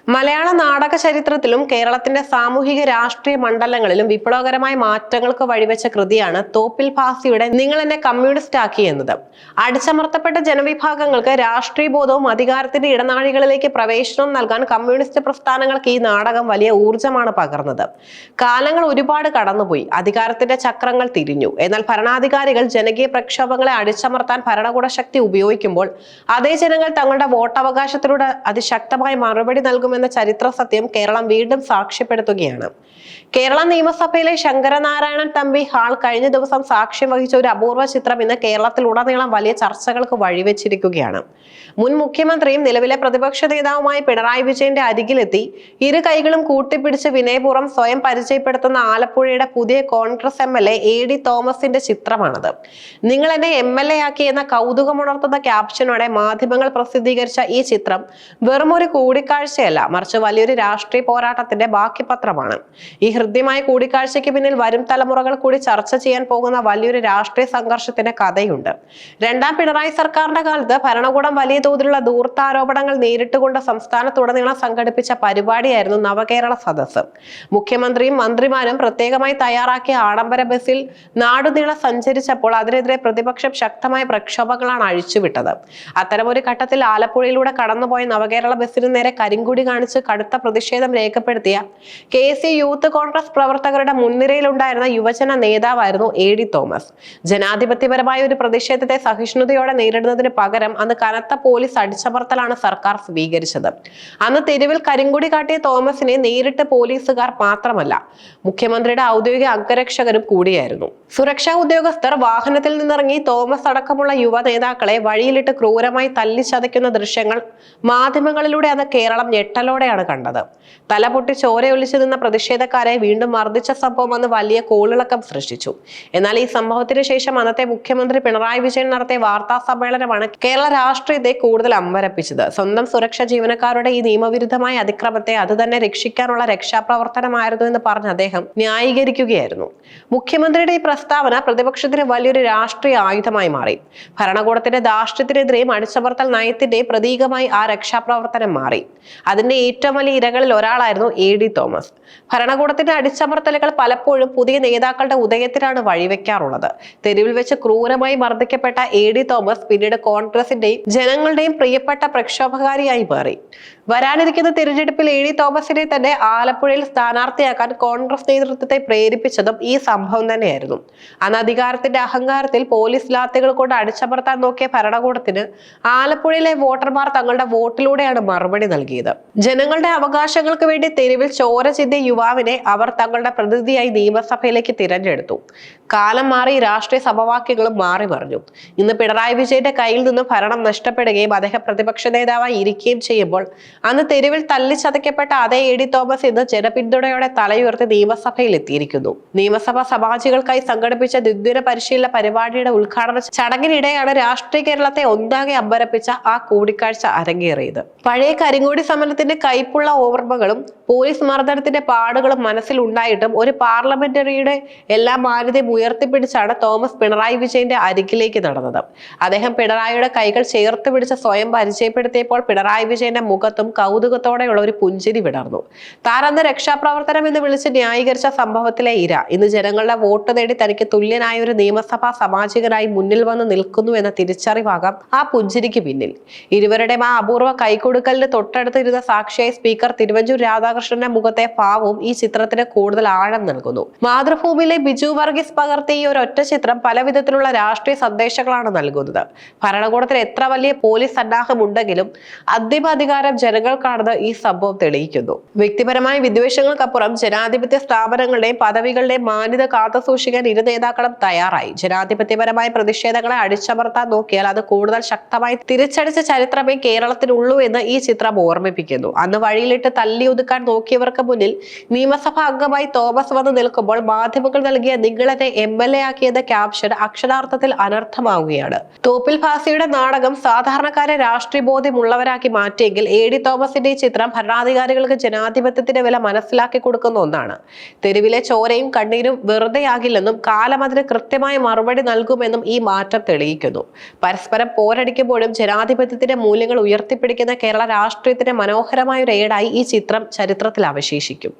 മലയാള നാടക ചരിത്രത്തിലും കേരളത്തിന്റെ സാമൂഹിക രാഷ്ട്രീയ മണ്ഡലങ്ങളിലും വിപ്ലവകരമായ മാറ്റങ്ങൾക്ക് വഴിവെച്ച കൃതിയാണ് തോപ്പിൽ ഭാസിയുടെ നിങ്ങൾ എന്നെ കമ്മ്യൂണിസ്റ്റ് ആക്കി എന്നത്. അടിച്ചമർത്തപ്പെട്ട ജനവിഭാഗങ്ങൾക്ക് രാഷ്ട്രീയ ബോധവും അധികാരത്തിന്റെ ഇടനാഴികളിലേക്ക് പ്രവേശനവും നൽകാൻ കമ്മ്യൂണിസ്റ്റ് പ്രസ്ഥാനങ്ങൾക്ക് ഈ നാടകം വലിയ ഊർജ്ജമാണ് പകർന്നത്. കാലങ്ങൾ ഒരുപാട് കടന്നുപോയി, അധികാരത്തിന്റെ ചക്രങ്ങൾ തിരിഞ്ഞു. എന്നാൽ ഭരണാധികാരികൾ ജനകീയ പ്രക്ഷോഭങ്ങളെ അടിച്ചമർത്താൻ ഭരണകൂട ശക്തി ഉപയോഗിക്കുമ്പോൾ അതേ ജനങ്ങൾ തങ്ങളുടെ വോട്ടവകാശത്തിലൂടെ അതിശക്തമായ മറുപടി നൽകുമെന്ന ചരിത്ര സത്യം കേരളം വീണ്ടും സാക്ഷ്യപ്പെടുത്തുകയാണ്. കേരള നിയമസഭയിലെ ശങ്കരനാരായണൻ തമ്പി ഹാൾ കഴിഞ്ഞ ദിവസം സാക്ഷ്യം വഹിച്ച ഒരു അപൂർവ ചിത്രം ഇന്ന് കേരളത്തിലുടനീളം വലിയ ചർച്ചകൾക്ക് വഴിവെച്ചിരിക്കുകയാണ്. മുൻ മുഖ്യമന്ത്രിയും നിലവിലെ പ്രതിപക്ഷ നേതാവുമായ പിണറായി വിജയന്റെ അരികിലെത്തി ഇരു കൈകളും കൂട്ടിപ്പിടിച്ച് വിനയപൂർവ്വം സ്വയം പരിചയപ്പെടുത്തുന്ന ആലപ്പുഴയുടെ പുതിയ കോൺഗ്രസ് MLA AD തോമസിന്റെ ചിത്രമാണത്. നിങ്ങൾ എന്നെ MLA ആക്കി എന്ന കൗതുകമുണർത്തുന്ന ക്യാപ്ഷനോടെ മാധ്യമങ്ങൾ പ്രസിദ്ധീകരിച്ച ഈ ചിത്രം വെറും ഒരു കൂടിക്കാഴ്ചയല്ല, മറിച്ച് വലിയൊരു രാഷ്ട്രീയ പോരാട്ടത്തിന്റെ ബാക്കി പത്രമാണ്. ഈ ഹൃദ്യമായ കൂടിക്കാഴ്ചയ്ക്ക് പിന്നിൽ വരും തലമുറകൾ കൂടി ചർച്ച ചെയ്യാൻ പോകുന്ന വലിയൊരു രാഷ്ട്രീയ സംഘർഷത്തിന്റെ കഥയുണ്ട്. രണ്ടാം പിണറായി സർക്കാരിന്റെ കാലത്ത് ഭരണകൂടം വലിയ തോതിലുള്ള ധൂർത്താരോപണങ്ങൾ നേരിട്ടുകൊണ്ട് സംസ്ഥാനത്തുടനീളം സംഘടിപ്പിച്ച പരിപാടിയായിരുന്നു നവകേരള സദസ്സ്. മുഖ്യമന്ത്രിയും മന്ത്രിമാരും പ്രത്യേകമായി തയ്യാറാക്കിയ ആഡംബര ബസിൽ നാടുനീളം സഞ്ചരിച്ചപ്പോൾ അതിനെതിരെ പ്രതിപക്ഷം ശക്തമായ പ്രക്ഷോഭങ്ങളാണ് അഴിച്ചുവിട്ടത്. അത്തരമൊരു ഘട്ടത്തിൽ ആലപ്പുഴയിലൂടെ കടന്നുപോയ നവകേരള ബസിന് നേരെ കരിങ്കൊടി കാണിച്ച് കടുത്ത പ്രതിഷേധം രേഖപ്പെടുത്തിയ KC യൂത്ത് കോൺഗ്രസ് പ്രവർത്തകരുടെ മുൻനിരയിലുണ്ടായിരുന്ന യുവജന നേതാവായിരുന്നു AD തോമസ്. ജനാധിപത്യപരമായ ഒരു പ്രതിഷേധത്തെ സഹിഷ്ണുതയോടെ നേരിടുന്നതിന് പകരം അന്ന് കനത്ത പോലീസ് അടിച്ചമർത്തലാണ് സർക്കാർ സ്വീകരിച്ചത്. അന്ന് തെരുവിൽ കരിങ്കൊടി കാട്ടിയ തോമസിനെ നേരിട്ട് പോലീസുകാർ മാത്രമല്ല, മുഖ്യമന്ത്രിയുടെ ഔദ്യോഗിക അംഗരക്ഷകരും കൂടിയായിരുന്നു. സുരക്ഷാ ഉദ്യോഗസ്ഥർ വാഹനത്തിൽ നിന്നിറങ്ങി തോമസ് അടക്കമുള്ള യുവ നേതാക്കളെ വഴിയിലിട്ട് ക്രൂരമായി തല്ലിച്ചതയ്ക്കുന്ന ദൃശ്യങ്ങൾ മാധ്യമങ്ങളിലൂടെ അന്ന് കേരളം ഞെട്ടലോടെയാണ് കണ്ടത്. തലപൊട്ടി ചോരയൊലിച്ചു നിന്ന പ്രതിഷേധക്കാരെ വീണ്ടും മർദ്ദിച്ച സംഭവം അന്ന് വലിയ കോളിളക്കം സൃഷ്ടിച്ചു. എന്നാൽ ഈ സംഭവത്തിന് ശേഷം അന്നത്തെ മുഖ്യമന്ത്രി പിണറായി വിജയൻ നടത്തിയ വാർത്താ സമ്മേളനമാണ് കേരള രാഷ്ട്രീയത്തെ കൂടുതൽ അമ്പരപ്പിച്ചത്. സ്വന്തം സുരക്ഷാ ജീവനക്കാരുടെ ഈ നിയമവിരുദ്ധമായ അതിക്രമത്തെ അത് തന്നെ രക്ഷിക്കാനുള്ള രക്ഷാപ്രവർത്തനമായിരുന്നു എന്ന് പറഞ്ഞ് അദ്ദേഹം ന്യായീകരിക്കുകയായിരുന്നു. മുഖ്യമന്ത്രിയുടെ ഈ പ്രസ്താവന പ്രതിപക്ഷത്തിന് വലിയൊരു രാഷ്ട്രീയ ആയുധമായി മാറി. ഭരണകൂടത്തിന്റെ ധാർഷ്ട്യത്തിനെതിരെയും അടിച്ചമർത്തൽ നയത്തിന്റെ പ്രതീകമായി ആ രക്ഷാപ്രവർത്തനം മാറി. അതിന്റെ ഏറ്റവും വലിയ ഇരകളിൽ ഒരാളായിരുന്നു AD തോമസ്. ഭരണകൂടത്തിന്റെ അടിച്ചമർത്തലുകൾ പലപ്പോഴും പുതിയ നേതാക്കളുടെ ഉദയത്തിനാണ് വഴിവെക്കാറുള്ളത്. തെരുവിൽ വെച്ച് ക്രൂരമായി മർദ്ദിക്കപ്പെട്ട AD തോമസ് പിന്നീട് കോൺഗ്രസിന്റെയും ജനങ്ങളുടെയും പ്രിയപ്പെട്ട പ്രക്ഷോഭകാരിയായി മാറി. വരാനിരിക്കുന്ന തിരഞ്ഞെടുപ്പിൽ AD തോമസിനെ തന്നെ ആലപ്പുഴയിൽ സ്ഥാനാർത്ഥിയാക്കാൻ കോൺഗ്രസ് നേതൃത്വത്തെ പ്രേരിപ്പിച്ചതും ഈ സംഭവം തന്നെയായിരുന്നു. അന്ന് അധികാരത്തിന്റെ അഹങ്കാരത്തിൽ പോലീസ് ലാത്തികൾ കൊണ്ട് അടിച്ചമർത്താൻ നോക്കിയ ഭരണകൂടത്തിന് ആലപ്പുഴയിലെ വോട്ടർമാർ തങ്ങളുടെ വോട്ടിലൂടെയാണ് മറുപടി നൽകിയത്. ജനങ്ങളുടെ അവകാശങ്ങൾക്ക് വേണ്ടി തെരുവിൽ ചോര ചിന്തിയ യുവാവിനെ അവർ തങ്ങളുടെ പ്രതിനിധിയായി നിയമസഭയിലേക്ക് തിരഞ്ഞെടുത്തു. കാലം മാറി, രാഷ്ട്രീയ സമവാക്യങ്ങളും മാറി മറിഞ്ഞു. ഇന്ന് പിണറായി വിജയന്റെ കയ്യിൽ നിന്ന് ഭരണം നഷ്ടപ്പെടുകയും അദ്ദേഹം പ്രതിപക്ഷ നേതാവായി ഇരിക്കുകയും ചെയ്യുമ്പോൾ അന്ന് തെരുവിൽ തല്ലിച്ചതയ്ക്കപ്പെട്ട അതേ AD തോമസ് ഇന്ന് ജനപിന്തുണയോടെ തലയുയർത്തി നിയമസഭയിൽ എത്തിയിരിക്കുന്നു. നിയമസഭാ സഭാജികൾക്കായി സംഘടിപ്പിച്ച ദ്വിദിന പരിശീലന പരിപാടിയുടെ ഉദ്ഘാടന ചടങ്ങിനിടെയാണ് രാഷ്ട്രീയ കേരളത്തെ ഒന്നാകെ അമ്പരപ്പിച്ച ആ കൂടിക്കാഴ്ച അരങ്ങേറിയത്. പഴയ കരിങ്കോടി സമരത്തിന്റെ കൈപ്പുള്ള ഓർമ്മകളും പോലീസ് മർദ്ദനത്തിന്റെ പാടുകളും മനസ്സിൽ ഉണ്ടായിട്ടും ഒരു പാർലമെന്ററിയുടെ എല്ലാ മാന്യതയും ഉയർത്തിപ്പിടിച്ചാണ് തോമസ് പിണറായി വിജയന്റെ അരികിലേക്ക് നടന്നത്. അദ്ദേഹം പിണറായിയുടെ കൈകൾ ചേർത്ത് പിടിച്ച് സ്വയം പരിചയപ്പെടുത്തിയപ്പോൾ പിണറായി വിജയന്റെ മുഖത്തും കൗതുകത്തോടെയുള്ള ഒരു പുഞ്ചിരി വിടർന്നു. താൻ അന്ന് രക്ഷാപ്രവർത്തനം എന്ന് വിളിച്ച് ന്യായീകരിച്ച സംഭവത്തിലെ ഇര ഇന്ന് ജനങ്ങളുടെ വോട്ട് നേടി തനിക്ക് തുല്യനായ ഒരു നിയമസഭാ സാമാജികനായി മുന്നിൽ വന്ന് നിൽക്കുന്നു എന്ന തിരിച്ചറിവാകാം ആ പുഞ്ചിരിക്ക് പിന്നിൽ. ഇരുവരുടെയും ആ അപൂർവ കൈകൊടുക്കലിന് തൊട്ടടുത്തിരുന്ന സാക്ഷിയായി സ്പീക്കർ തിരുവഞ്ചൂർ രാധാകൃഷ്ണന്റെ മുഖത്തെ ഭാവവും ഈ ചിത്രത്തിന് കൂടുതൽ ആഴം നൽകുന്നു. മാതൃഭൂമിയിലെ ബിജു വർഗീസ് പകർത്തിയ ഈ ഒരൊറ്റ ചിത്രം പല വിധത്തിലുള്ള രാഷ്ട്രീയ സന്ദേശങ്ങളാണ് നൽകുന്നത്. ഭരണകൂടത്തിൽ എത്ര വലിയ പോലീസ് സന്നാഹമുണ്ടെങ്കിലും അന്തിമ അധികാരം ജനങ്ങൾക്കാണെന്ന് ഈ സംഭവം തെളിയിക്കുന്നു. വ്യക്തിപരമായ വിദ്വേഷങ്ങൾക്കപ്പുറം ജനാധിപത്യ സ്ഥാപനങ്ങളുടെയും പദവികളുടെയും മാന്യത കാത്തുസൂക്ഷിക്കാൻ ഇരു നേതാക്കളും തയ്യാറായി. ജനാധിപത്യപരമായ പ്രതിഷേധങ്ങളെ അടിച്ചമർത്താൻ നോക്കിയാൽ അത് കൂടുതൽ ശക്തമായി തിരിച്ചടിച്ച ചരിത്രമേ കേരളത്തിനുള്ളൂ എന്ന് ഈ ചിത്രം ഓർമ്മിപ്പിക്കുന്നു. അന്ന് വഴിയിലിട്ട് തല്ലി ഒതുക്കാൻ നോക്കിയവർക്ക് മുന്നിൽ നിയമസഭാ അംഗമായി തോമസ് വന്ന് നിൽക്കുമ്പോൾ മാധ്യമങ്ങൾ നൽകിയ നിങ്ങൾ എന്നെ MLA ആക്കിയത് ക്യാപ്ഷൻ അക്ഷരാർത്ഥത്തിൽ അനർത്ഥമാവുകയാണ്. തോപ്പിൽ ഭാസിയുടെ നാടകം സാധാരണക്കാരെ രാഷ്ട്രീയ ബോധ്യമുള്ളവരാക്കി മാറ്റിയെങ്കിൽ AD തോമസിന്റെ ഈ ചിത്രം ഭരണാധികാരികൾക്ക് ജനാധിപത്യത്തിന്റെ വില മനസ്സിലാക്കി കൊടുക്കുന്ന ഒന്നാണ്. തെരുവിലെ ചോരയും കണ്ണീരും വെറുതെയാകില്ലെന്നും കാലം അതിന് കൃത്യമായ മറുപടി നൽകുമെന്നും ഈ മാറ്റം തെളിയിക്കുന്നു. പരസ്പരം പോരടിക്കുമ്പോഴും ജനാധിപത്യത്തിന്റെ മൂല്യങ്ങൾ ഉയർത്തിപ്പിടിക്കുന്ന കേരള രാഷ്ട്രീയത്തിന്റെ മനോഹരമായ ഒരു ഏടായി ഈ ചിത്രം ചരിത്രത്തിൽ അവശേഷിക്കും.